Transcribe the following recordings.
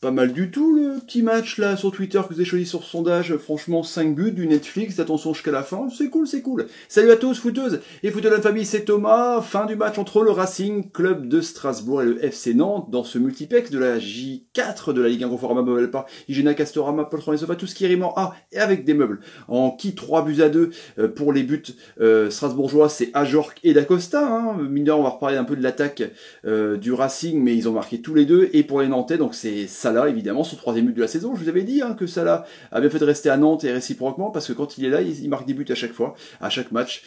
Pas mal du tout le petit match là sur Twitter que vous avez choisi sur ce sondage. Franchement, 5 buts du Netflix, attention jusqu'à la fin, c'est cool, c'est cool. Salut à tous, footeuses et footeux de la famille, c'est Thomas. Fin du match entre le Racing Club de Strasbourg et le FC Nantes dans ce multiplex de la J4 de la Ligue 1 Conforama Mobile Park, Igena Castorama, Poltron et Sofa, tout ce qui rime en A et avec des meubles. En qui 3-2 pour les buts strasbourgeois, c'est Ajorc et Dacosta. Hein. Mine on va reparler un peu de l'attaque du Racing, mais ils ont marqué tous les deux. Et pour les Nantais, donc c'est Salah, évidemment, son 3e but de la saison. Je vous avais dit que Salah a bien fait de rester à Nantes et réciproquement, parce que quand il est là, il marque des buts à chaque fois, à chaque match,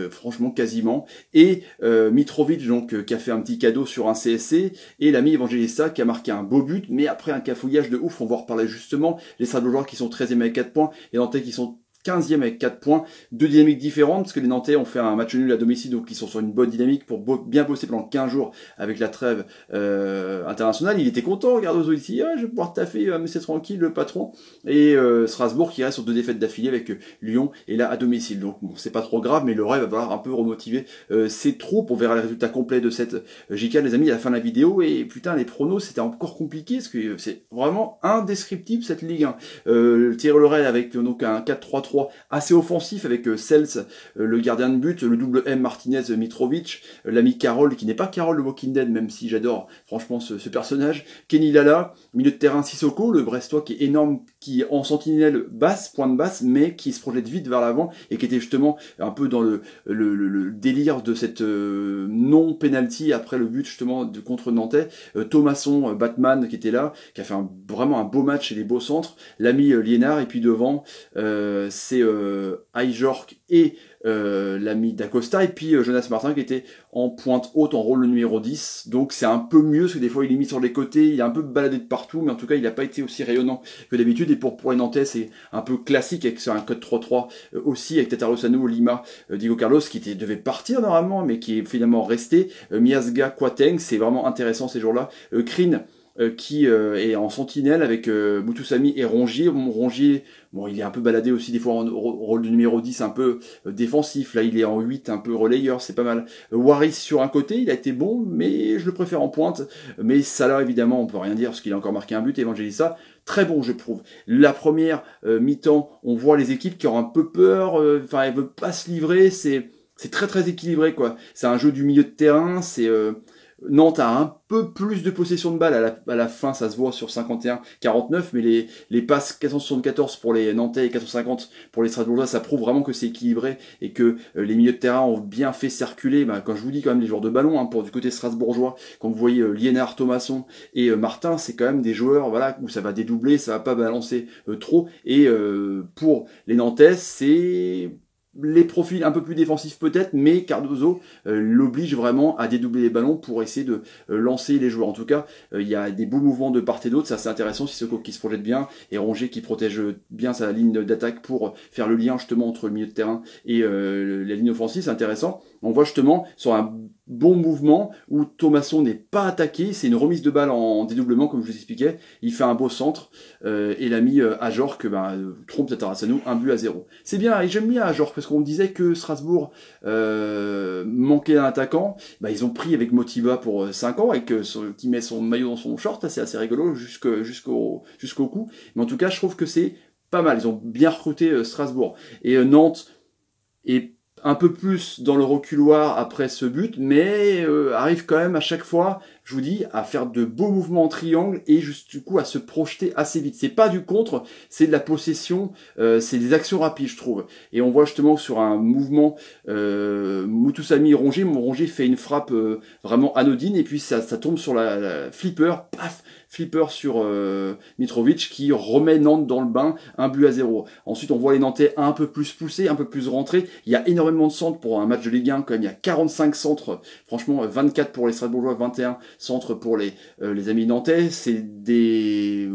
franchement, quasiment. Et Mitrovic, donc, qui a fait un petit cadeau sur un CSC, et l'ami Evangelista, qui a marqué un beau but, mais après un cafouillage de ouf, on va en reparler justement. Les Strasbourgeois qui sont 13e avec 4 points, les Nantais qui sont 15e avec 4 points, deux dynamiques différentes, parce que les Nantais ont fait un match nul à domicile, donc ils sont sur une bonne dynamique pour bien bosser pendant 15 jours avec la trêve internationale. Il était content, Gardozo ici, je vais pouvoir taffer, mais c'est tranquille, le patron. Et Strasbourg qui reste sur 2 défaites d'affilée avec Lyon, et là à domicile. Donc bon, c'est pas trop grave, mais le rêve va falloir un peu remotiver ses troupes. On verra les résultats complets de cette J4, les amis, à la fin de la vidéo. Et putain, les pronos, c'était encore compliqué, parce que c'est vraiment indescriptible cette Ligue 1. Thierry Leray avec donc un 4-3-3 assez offensif avec Sels, le gardien de but, le double M Martinez Mitrovic, l'ami Carole, qui n'est pas Carole le Walking Dead, même si j'adore franchement ce personnage, Kenny Lala, milieu de terrain Sissoko, le Brestois qui est énorme, qui est en sentinelle basse, point de basse, mais qui se projette vite vers l'avant, et qui était justement un peu dans le délire de cette non-penalty après le but justement contre Nantais. Thomasson, Batman, qui était là, qui a fait vraiment un beau match et des beaux centres, l'ami Liénard, et puis devant c'est Ajorc et l'ami d'Acosta, et puis Jonas Martin qui était en pointe haute en rôle numéro 10, donc c'est un peu mieux, parce que des fois il est mis sur les côtés, il est un peu baladé de partout, mais en tout cas il n'a pas été aussi rayonnant que d'habitude. Et pour les Nantais, c'est un peu classique avec un code 3-3 aussi, avec Tataru Sano, Lima, Diego Carlos qui devait partir normalement, mais qui est finalement resté, Miasga, Kwateng, c'est vraiment intéressant ces jours-là, Krine, qui est en sentinelle avec Mutusami et Rongier. Rongier, bon, il est un peu baladé aussi des fois en rôle de numéro 10, un peu défensif. Là, il est en 8, un peu relayeur, c'est pas mal. Waris sur un côté, il a été bon, mais je le préfère en pointe. Mais Salah, évidemment, on peut rien dire, parce qu'il a encore marqué un but. Evangelista, très bon, je trouve. La première mi-temps, on voit les équipes qui ont un peu peur, elles veulent pas se livrer, c'est très très équilibré, quoi. C'est un jeu du milieu de terrain, c'est... Nantes a un peu plus de possession de balle à la fin, ça se voit sur 51-49, mais les passes 474 pour les Nantais et 450 pour les Strasbourgeois, ça prouve vraiment que c'est équilibré et que les milieux de terrain ont bien fait circuler, quand je vous dis quand même les joueurs de ballon, pour du côté strasbourgeois, quand vous voyez Liénard, Thomasson et Martin, c'est quand même des joueurs où ça va dédoubler, ça va pas balancer trop, et pour les Nantais, c'est... les profils un peu plus défensifs peut-être, mais Cardozo l'oblige vraiment à dédoubler les ballons pour essayer de lancer les joueurs. En tout cas, il y a des beaux mouvements de part et d'autre, c'est assez intéressant. Sissoko qui se projette bien, et Rongier qui protège bien sa ligne d'attaque pour faire le lien justement entre le milieu de terrain et la ligne offensive, c'est intéressant. On voit justement sur un bon mouvement où Thomasson n'est pas attaqué, c'est une remise de balle en dédoublement comme je vous expliquais, il fait un beau centre et l'ami Ajorc trompe Tatarasanu, 1-0. C'est bien, et j'aime bien Ajorc parce qu'on disait que Strasbourg manquait d'un attaquant, ils ont pris avec Motiba pour 5 ans et qui met son maillot dans son short, c'est assez rigolo jusqu'au cou, mais en tout cas je trouve que c'est pas mal, ils ont bien recruté Strasbourg. Et Nantes est un peu plus dans le reculoir après ce but, mais arrive quand même à chaque fois, je vous dis, à faire de beaux mouvements en triangle et juste du coup à se projeter assez vite. C'est pas du contre, c'est de la possession, c'est des actions rapides, je trouve. Et on voit justement sur un mouvement Mutusami Rongier, Rongier fait une frappe vraiment anodine et puis ça tombe sur la flipper, paf, flipper sur Mitrovic qui remet Nantes dans le bain, 1-0. Ensuite on voit les Nantais un peu plus poussés, un peu plus rentrés. Il y a énormément de centres pour un match de Ligue 1, quand même il y a 45 centres, franchement 24 pour les Strasbourgeois, 21 centres pour les amis nantais. C'est des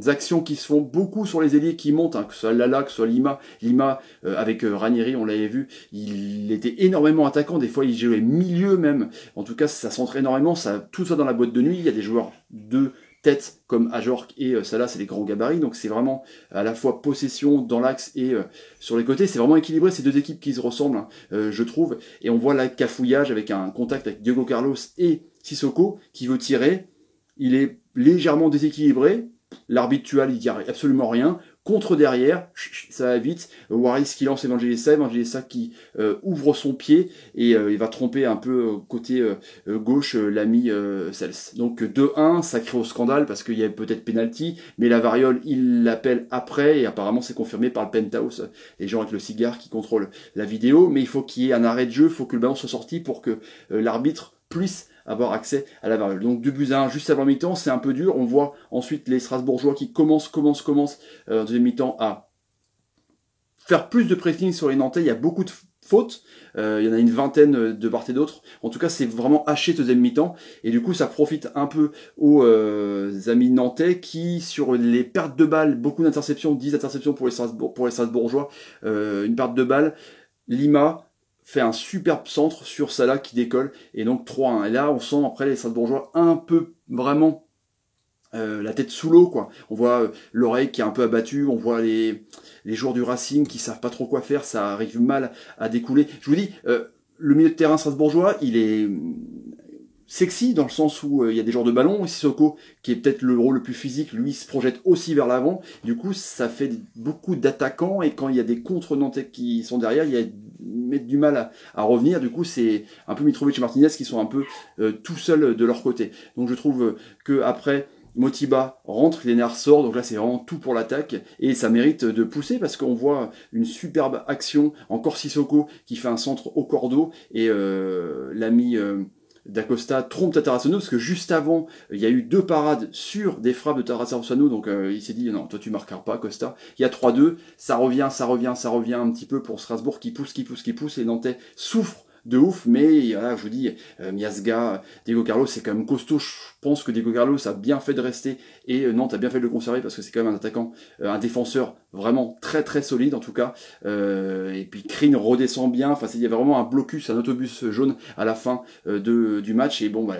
actions qui se font beaucoup sur les ailiers qui montent, que ce soit Lala, que ce soit Lima avec Ranieri, on l'avait vu, il était énormément attaquant, des fois il jouait milieu même, en tout cas ça centre énormément, tout ça dans la boîte de nuit. Il y a des joueurs de tête comme Ajorc et Salah, c'est des grands gabarits, donc c'est vraiment à la fois possession dans l'axe et sur les côtés, c'est vraiment équilibré, ces deux équipes qui se ressemblent, je trouve, et on voit là le cafouillage avec un contact avec Diego Carlos et Sissoko qui veut tirer, il est légèrement déséquilibré. L'arbitre Tual, il dit absolument rien. Contre derrière, ça va vite. Waris qui lance Evangelista qui ouvre son pied et il va tromper un peu côté gauche l'ami Cels. Donc 2-1, ça crée au scandale parce qu'il y a peut-être penalty, mais la variole, il l'appelle après et apparemment c'est confirmé par le penthouse, les gens avec le cigare qui contrôlent la vidéo. Mais il faut qu'il y ait un arrêt de jeu, il faut que le ballon soit sorti pour que l'arbitre puisse avoir accès à la variole. Donc 2-1 juste avant mi-temps, c'est un peu dur. On voit ensuite les Strasbourgeois qui commencent en deuxième mi-temps à faire plus de pressing sur les Nantais. Il y a beaucoup de fautes. Il y en a une vingtaine de part et d'autre. En tout cas, c'est vraiment haché ce deuxième mi-temps. Et du coup, ça profite un peu aux amis nantais qui, sur les pertes de balles, beaucoup d'interceptions, 10 interceptions pour les Strasbourgeois, une perte de balles. Lima fait un superbe centre sur Salah qui décolle, et donc 3-1. Et là, on sent après les Strasbourgeois un peu vraiment la tête sous l'eau, quoi. On voit l'oreille qui est un peu abattue, on voit les joueurs du Racing qui savent pas trop quoi faire, ça arrive mal à découler. Je vous dis, le milieu de terrain strasbourgeois, il est sexy dans le sens où il y a des joueurs de ballon. Sissoko, qui est peut-être le rôle le plus physique, lui se projette aussi vers l'avant. Du coup, ça fait beaucoup d'attaquants, et quand il y a des contre-nantais qui sont derrière, il y a mettre du mal à revenir. Du coup, c'est un peu Mitrovic et Martinez qui sont un peu tout seuls de leur côté. Donc je trouve que après Motiba rentre, Lénard sort, donc là c'est vraiment tout pour l'attaque, et ça mérite de pousser parce qu'on voit une superbe action, encore Sissoko qui fait un centre au cordeau, et l'ami d'Acosta trompe Tatarusanu, parce que juste avant, il y a eu 2 parades sur des frappes de Tatarusanu, donc il s'est dit, non, toi tu marqueras pas, Costa. Il y a 3-2, ça revient un petit peu pour Strasbourg qui pousse, les Nantais souffrent de ouf, mais voilà, je vous dis, Miasga, Diego Carlos, c'est quand même costaud. Je pense que Diego Carlos a bien fait de rester, et Nantes a bien fait de le conserver, parce que c'est quand même un attaquant, un défenseur vraiment très très solide en tout cas. Et puis Krine redescend bien, enfin il y avait vraiment un blocus, un autobus jaune à la fin du match, et bon bah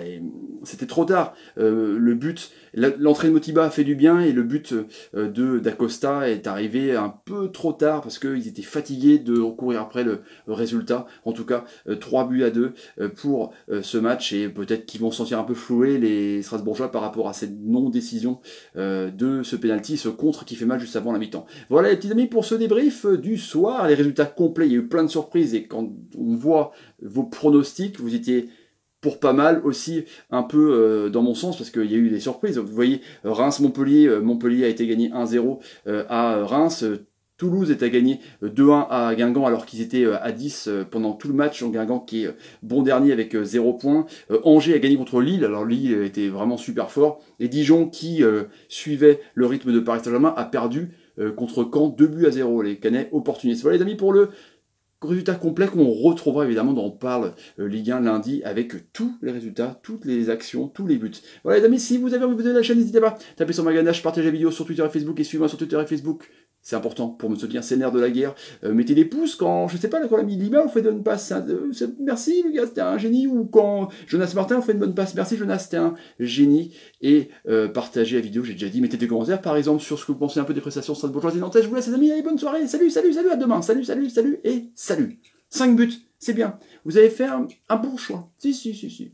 c'était trop tard. Le but, l'entrée de Motiba a fait du bien, et le but d'Acosta est arrivé un peu trop tard parce qu'ils étaient fatigués de courir après le résultat. En tout cas, 3-2 pour ce match, et peut-être qu'ils vont se sentir un peu floués les Strasbourgeois par rapport à cette non-décision de ce penalty, ce contre qui fait mal juste avant la mi-temps. Voilà les petits amis pour ce débrief du soir, les résultats complets, il y a eu plein de surprises, et quand on voit vos pronostics, vous étiez pour pas mal aussi, un peu dans mon sens, parce qu'il y a eu des surprises. Vous voyez, Reims-Montpellier, Montpellier a été gagné 1-0 à Reims. Toulouse est à gagner 2-1 à Guingamp, alors qu'ils étaient à 10 pendant tout le match. Guingamp qui est bon dernier avec 0 points. Angers a gagné contre Lille, alors Lille était vraiment super fort. Et Dijon, qui suivait le rythme de Paris Saint-Germain, a perdu contre Caen 2-0. Les Canets opportunistes. Voilà les amis pour le résultat complet qu'on retrouvera évidemment dans On Parle Ligue 1 lundi, avec tous les résultats, toutes les actions, tous les buts. Voilà les amis, si vous avez envie de vous abonner à la chaîne, n'hésitez pas, tapez sur ma ganache, partagez la vidéo sur Twitter et Facebook, et suivez-moi sur Twitter et Facebook. C'est important pour me soutenir, c'est nerfs de la guerre. Mettez des pouces quand, je sais pas, quand l'ami Lima on fait une bonne passe, merci le gars, c'était un génie. Ou quand Jonas Martin on fait une bonne passe, merci Jonas, c'était un génie. Et partagez la vidéo, j'ai déjà dit, mettez des commentaires par exemple sur ce que vous pensez un peu des prestations strasbourgeoises et nantais. Je vous laisse les amis, allez, bonne soirée, salut, à demain, salut, et salut. 5 buts, c'est bien, vous avez fait un bon choix, si.